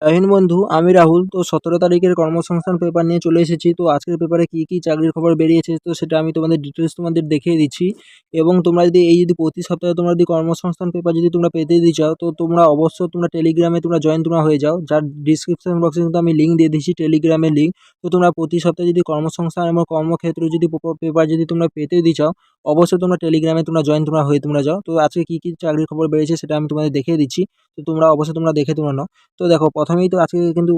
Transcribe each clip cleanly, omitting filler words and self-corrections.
হিন্দ বন্ধু, আমি রাহুল। তো 17 তারিখের কর্মসংস্থান পেপার নিয়ে চলে এসেছি। তো আজকের পেপারে কি কি চাকরির খবর বেরিয়েছে তো সেটা আমি তোমাদের ডিটেলস তোমাদের দেখিয়ে দিচ্ছি। এবং তোমরা যদি প্রতি সপ্তাহে তোমরা যদি কর্মসংস্থান পেপার যদি তোমরা পেতে দিতে চাও, তো তোমরা অবশ্যই তোমরা টেলিগ্রামে তোমরা জয়েন তোমরা হয়ে যাও, যার ডিসক্রিপশন বক্সে কিন্তু আমি লিঙ্ক দিয়ে দিচ্ছি, টেলিগ্রামের লিঙ্ক। তো তোমরা প্রতি সপ্তাহে যদি কর্মসংস্থান এবং কর্মক্ষেত্রে যদি পেপার যদি তোমরা পেতে দিতে চাও, অবশ্যই তোমরা টেলিগ্রামে তোমরা জয়েন তোমরা হয়ে তোমরা যাও। তো আজকে কি কি চাকরির খবর বেরিয়েছে সেটা আমি তোমাদের দেখিয়ে দিচ্ছি। তো তোমরা অবশ্যই তোমরা দেখে তোমরা নাও। তো দেখো, প্রথমেই তো আজকে কিন্তু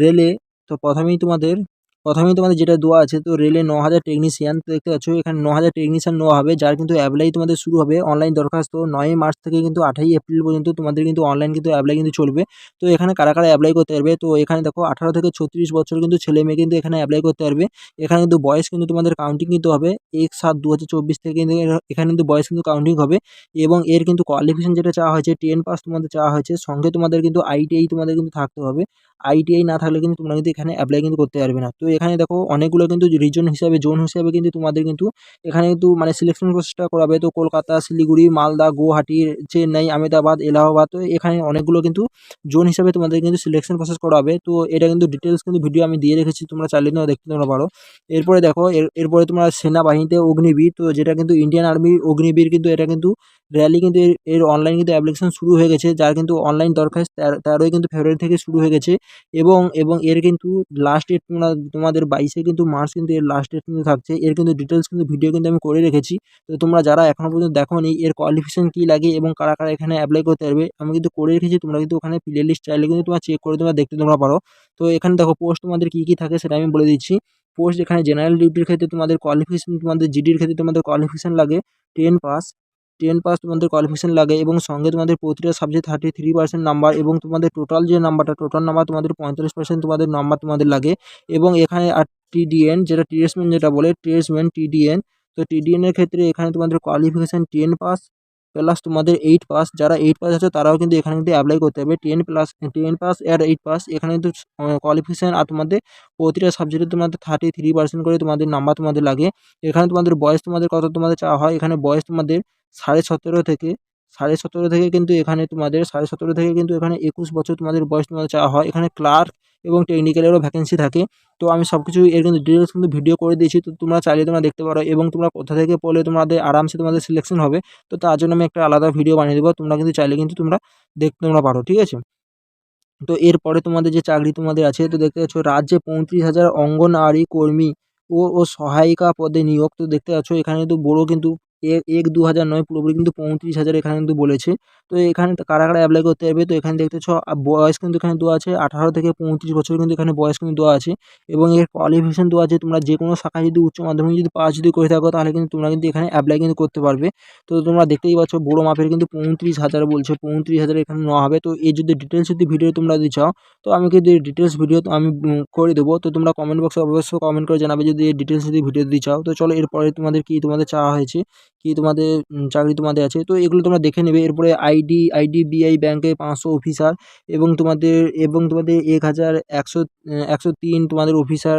রেলে, তো প্রথমেই তোমাদের যেটা দেওয়া আছে, তো রেলে 9,000 টেকনিশিয়ান। তো দেখতে পাচ্ছ এখানে 9,000 টেকনিশিয়ান নেওয়া হবে, যার কিন্তু অ্যাপ্লাই তোমাদের শুরু হবে অনলাইন দরখাস্ত 9 মার্চ থেকে কিন্তু 28 এপ্রিল পর্যন্ত তোমাদের কিন্তু অনলাইন কিন্তু অ্যাপ্লাই কিন্তু চলবে। তো এখানে কারা কারা অ্যাপ্লাই করতে পারবে, তো এখানে দেখো 18 থেকে 36 বছর কিন্তু ছেলে মেয়ে কিন্তু এখানে অ্যাপ্লাই করতে পারবে। এখানে কিন্তু বয়স কিন্তু তোমাদের কাউন্টিং কিন্তু হবে 1/7/2024 থেকে কিন্তু এখানে কিন্তু বয়স কিন্তু কাউন্টিং হবে। এবং এর কিন্তু কোয়ালিফিকেশন যেটা চাওয়া হয়েছে 10 পাস তোমাদের চাওয়া হয়েছে, সঙ্গে তোমাদের কিন্তু আইটিআই তোমাদের কিন্তু থাকতে হবে। আইটিআই না থাকলে কিন্তু তোমরা কিন্তু এখানে অ্যাপ্লাই কিন্তু করতে পারবে না। তো এখানে দেখো অনেকগুলো কিন্তু রিজন হিসাবে, জোন হিসাবে কিন্তু তোমাদের কিন্তু এখানে কিন্তু মানে সিলেকশন প্রসেসটা করাবে। তো কলকাতা, শিলিগুড়ি, মালদা, গুয়াহাটি, চেন্নাই, আহমেদাবাদ, এলাহাবাদ, তো এখানে অনেকগুলো কিন্তু জোন হিসাবে তোমাদের কিন্তু সিলেকশন প্রসেস করাবে। তো এটা কিন্তু ডিটেলস কিন্তু ভিডিও আমি দিয়ে রেখেছি, তোমরা চাইলে তোমরা দেখতে তোমরা পারো। এরপরে দেখো, এরপরে তোমরা সেনাবাহিনীতে অগ্নিবীর, তো যেটা কিন্তু ইন্ডিয়ান আর্মির অগ্নিবীর, কিন্তু এটা কিন্তু র্যালি কিন্তু এর অনলাইন কিন্তু অ্যাপ্লিকেশন শুরু হয়ে গেছে, যার কিন্তু অনলাইন দরখাস্ত 13ই কিন্তু ফেব্রুয়ারি থেকে শুরু হয়ে গেছে। এবং এর কিন্তু লাস্ট ডেট তোমাদের 22 কিন্তু মার্চ কিন্তু এর লাস্ট ডেট কিন্তু থাকছে। এর কিন্তু ডিটেলস কিন্তু ভিডিও কিন্তু আমি করে রেখেছি। তো তোমরা যারা এখনো পর্যন্ত দেখোনি এর কোয়ালিফিকেশন কি লাগে এবং কারা কারা এখানে অ্যাপ্লাই করতে পারবে, আমি কিন্তু করে রেখেছি। তোমরা কিন্তু ওখানে প্লে লিস্ট চাইলে কিন্তু তোমরা চেক করে তোমরা দেখতে তোমরা পারো। তো এখানে দেখো পোস্ট তোমাদের কি কি থাকে সেটা আমি বলে দিচ্ছি। পোস্ট এখানে জেনারেল ডিউটির ক্ষেত্রে তোমাদের কোয়ালিফিকেশন, তোমাদের জিডির ক্ষেত্রে তোমাদের কোয়ালিফিকেশন লাগে 10 পাস। 10 পাস তোমাদের কোয়ালিফিকেশন লাগে, এবং সঙ্গে তোমাদের প্রতিটা সাবজেক্ট 33% নাম্বার, এবং তোমাদের টোটাল যে নাম্বারটা, টোটাল নাম্বার তোমাদের 45% তোমাদের নাম্বার তোমাদের লাগে। এবং এখানে আর টিডিএন, যেটা ট্রেডসম্যান যেটা বলে, ট্রেডসম্যান টিডিএন। তো টিডিএন এর ক্ষেত্রে এখানে তোমাদের কোয়ালিফিকেশন 10 পাস প্লাস তোমাদের 8 পাস। যারা 8 পাস আছে তারাও কিন্তু এখানে কিন্তু অ্যাপ্লাই করতে হবে। 10 পাস আর 8 পাস এখানে কিন্তু কোয়ালিফিকেশন, আর তোমাদের প্রতিটা সাবজেক্টে তোমাদের 33% করে তোমাদের নাম্বার তোমাদের লাগে। এখানে তোমাদের বয়স তোমাদের কত তোমাদের চাওয়া হয়, এখানে বয়স তোমাদের 17.5 থেকে 17.5 থেকে কিন্তু এখানে তোমাদের 17.5 থেকে কিন্তু এখানে 21 বছর তোমাদের বয়স তোমাদের চাওয়া হয়। এখানে ক্লার্ক এবং টেকনিক্যালেরও ভ্যাকেন্সি থাকে। তো আমি সবকিছু এর কিন্তু ডিটেলস কিন্তু ভিডিও করে দিয়েছি, তো তোমরা চাইলে তোমরা দেখতে পারো, এবং তোমরা কোথা থেকে পড়লে তোমাদের আরামসে তোমাদের সিলেকশন হবে। তো তার জন্য আমি একটা আলাদা ভিডিও বানিয়ে দেবো, তোমরা কিন্তু চাইলে কিন্তু তোমরা দেখতে তোমরা পারো, ঠিক আছে। তো এরপরে তোমাদের যে চাকরি তোমাদের আছে, তো দেখতে পাচ্ছ রাজ্যে 35,000 অঙ্গনওয়াড়ি কর্মী ও সহায়িকা পদে নিয়োগ। তো দেখতে পাচ্ছ এখানে কিন্তু বড় কিন্তু 1-2,000 নয়, পুরোপুরি কিন্তু 35,000 এখানে কিন্তু বলেছে। তো এখানে কারা কারা অ্যাপ্লাই করতে পারবে, তো এখানে দেখতেছ বয়স কিন্তু এখানে দেওয়া আছে 18 থেকে 35 বছর কিন্তু এখানে বয়স কিন্তু দেওয়া আছে। এবং এর কোয়ালিফিকেশন দেওয়া আছে, তোমরা যে কোনো শাখায় যদি উচ্চ মাধ্যমিক যদি পাস যদি করে থাকো, তাহলে কিন্তু তোমরা কিন্তু এখানে অ্যাপ্লাই কিন্তু করতে পারবে। তো তোমরা দেখতেই পাচ্ছ বড় মাপের কিন্তু 35,000 বলছে, 35,000 এখানে নেওয়া হবে। তো এই যদি ডিটেলস যদি ভিডিও তোমরা যদি চাও, তো আমি কিন্তু এই ডিটেলস ভিডিও তো আমি করে দেবো। তো তোমরা কমেন্ট বক্সে অবশ্যই কমেন্ট করে জানাবে যদি এই ডিটেলস যদি ভিডিও দিতে চাও। তো চলো এরপরে তোমাদের কি তোমাদের চাওয়া হয়েছে, কি তোমাদের চাকরি তোমাদের আছে, তো এগুলো তোমরা দেখে নেবে। এরপরে আইডিবিআই ব্যাংকে 500 অফিসার, এবং তোমাদের 1,103 তোমাদের অফিসার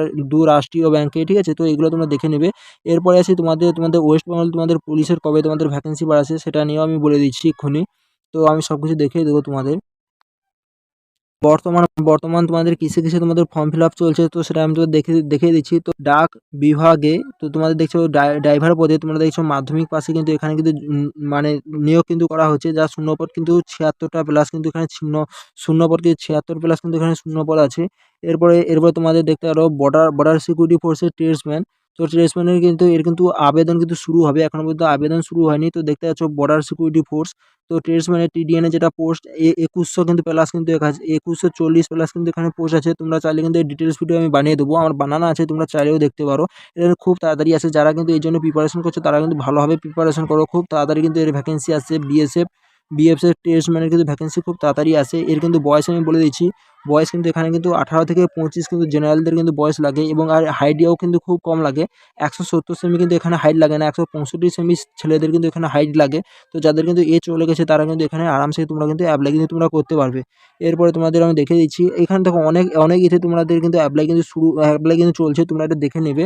রাষ্ট্রীয় ব্যাংকে, ঠিক আছে। তো এগুলো তোমরা দেখে নেবে। এরপরে আছে তোমাদের ওয়েস্ট বেঙ্গল তোমাদের পুলিশের কবে তোমাদের ভ্যাকেন্সি বাড়াচ্ছে সেটা নিয়েও আমি বলে দিচ্ছি এক্ষুনি। তো আমি সব কিছু দেখিয়ে দেবো তোমাদের। বর্তমান তোমাদের কিসে কিসে তোমাদের ফর্ম ফিল আপ চলছে, তো সেটা আমি তোমাদের দেখিয়ে দিচ্ছি। তো ডাক বিভাগে তো তোমাদের দেখছো ড্রাইভার পদে তোমরা দেখছো মাধ্যমিক পাশে কিন্তু এখানে কিন্তু মানে নিয়োগ কিন্তু করা হচ্ছে, যা শূন্যপদ কিন্তু 76টা প্লাস কিন্তু এখানে শূন্যপদ কিন্তু 76 প্লাস কিন্তু এখানে শূন্যপদ আছে। এরপরে তোমাদের দেখতে পারো বর্ডার সিকিউরিটি ফোর্সের ট্রেডসম্যান। তো ট্রেডসম্যানের কিন্তু এর কিন্তু আবেদন কিন্তু শুরু হবে, এখনো পর্যন্ত আবেদন শুরু হয়নি। তো দেখতে পাচ্ছ বর্ডার সিকিউরিটি ফোর্স। তো ট্রেডসম্যানের টিডিএন এ যেটা পোস্ট 2100 কিন্তু প্লাস কিন্তু 2140 প্লাস কিন্তু এখানে পোস্ট আছে। তোমরা চাইলে কিন্তু ডিটেলস ভিডিও আমি বানিয়ে দেবো, আমার বানানো আছে, তোমরা চাইলেও দেখতে পারো। এটা খুব তাড়াতাড়ি আসে, যারা কিন্তু এই জন্য প্রিপারেশন করছে তারা কিন্তু ভালোভাবে প্রিপারেশন করো, খুব তাড়াতাড়ি কিন্তু এর ভ্যাকেন্সি আসছে। বিএসএফ ট্রেডসম্যানের কিন্তু ভ্যাকেন্সি খুব তাড়াতাড়ি আসে। এর কিন্তু বয়স আমি বলে দিচ্ছি, বয়স কিন্তু এখানে কিন্তু 18 থেকে 25 কিন্তু জেনারেলদের কিন্তু বয়স লাগে, এবং আর হাইটও কিন্তু খুব কম লাগে। 170 সেমি কিন্তু এখানে হাইট লাগে না, 165 সেমি ছেলেদের কিন্তু এখানে হাইট লাগে। তো যাদের কিন্তু এজ চলে গেছে তারা কিন্তু এখানে আরামসে তোমরা কিন্তু অ্যাপ্লাই কিন্তু তোমরা করতে পারবে। এরপরে তোমাদের আমি দেখিয়ে দিচ্ছি, এখানে দেখো অনেক অনেক তোমাদের কিন্তু অ্যাপ্লাই কিন্তু চলছে, তোমরা এটা দেখে নেবে।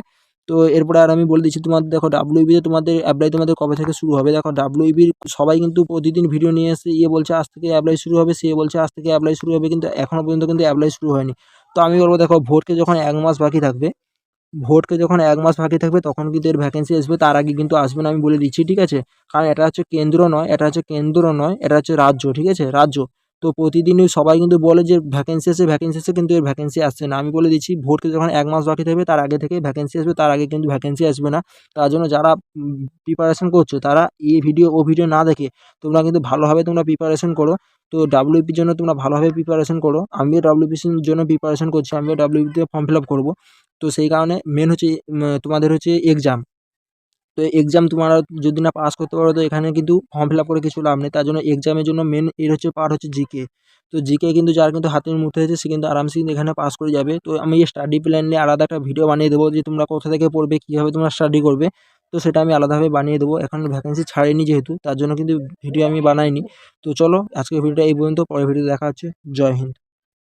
তো এরপরে আর আমি বলে দিচ্ছি তোমাদের, দেখো ডাব্লিউবিতে তোমাদের অ্যাপ্লাই তোমাদের কবে থেকে শুরু হবে। দেখো ডাব্লিউবির সবাই কিন্তু প্রতিদিন ভিডিও নিয়ে এসে বলছে আজ থেকে অ্যাপ্লাই শুরু হবে, সে বলছে আজ থেকে অ্যাপ্লাই শুরু হবে, কিন্তু এখনো পর্যন্ত কিন্তু অ্যাপ্লাই শুরু হয়নি। তো আমি বলবো দেখো ভোটকে যখন ১ মাস বাকি থাকবে, তখন কিন্তু এর ভ্যাকেন্সি আসবে, তার আগে কিন্তু আসবে না, আমি বলে দিচ্ছি, ঠিক আছে? কারণ এটা হচ্ছে কেন্দ্র নয়, এটা হচ্ছে রাজ্য, ঠিক আছে? রাজ্য। তো প্রতিদিনই সবাই কিন্তু বলে যে ভ্যাকেন্সি আসছে, কিন্তু এর ভ্যাকেন্সি আসছে না। আমি বলে দিচ্ছি ভোটকে যখন ১ মাস বাকি থাকবে তার আগে থেকেই ভ্যাকেন্সি আসবে, তার আগে কিন্তু ভ্যাকেন্সি আসবে না। তার জন্য যারা প্রিপারেশন করছো তারা এই ভিডিও ও ভিডিও না দেখে তোমরা কিন্তু ভালোভাবে তোমরা প্রিপারেশন করো। তো ডাব্লিউপির জন্য তোমরা ভালোভাবে প্রিপারেশন করো। আমিও ডাব্লিউবিসির জন্য প্রিপারেশন করছি, আমিও ডাব্লিউবিতে ফর্ম ফিল আপ করবো। তো সেই কারণে মেন হচ্ছে তোমাদের হচ্ছে এক্সাম। তো এক্সাম তোমরা যদি না পাস করতে পারো তো এখানে কিন্তু ফর্ম ফিল আপ করে কিছু লাভ নেই। তার জন্য এক্সামের জন্য মেন এর হচ্ছে পার্ট হচ্ছে জিকে। তো জিকে কিন্তু যার কিন্তু হাতের মুঠোয় হয়েছে সে কিন্তু আরামসে কিন্তু এখানে পাস করে যাবে। তো আমি এই স্টাডি প্ল্যান নিয়ে আলাদা একটা ভিডিও বানিয়ে দেবো যে তোমরা কোথা থেকে পড়বে, কীভাবে তোমরা স্টাডি করবে। তো সেটা আমি আলাদাভাবে বানিয়ে দেবো। এখন ভ্যাকেন্সি ছাড়েনি যেহেতু, তার জন্য কিন্তু ভিডিও আমি বানাইনি। তো চলো আজকের ভিডিওটা এই পর্যন্ত, পরের ভিডিও দেখা হচ্ছে। জয় হিন্দ।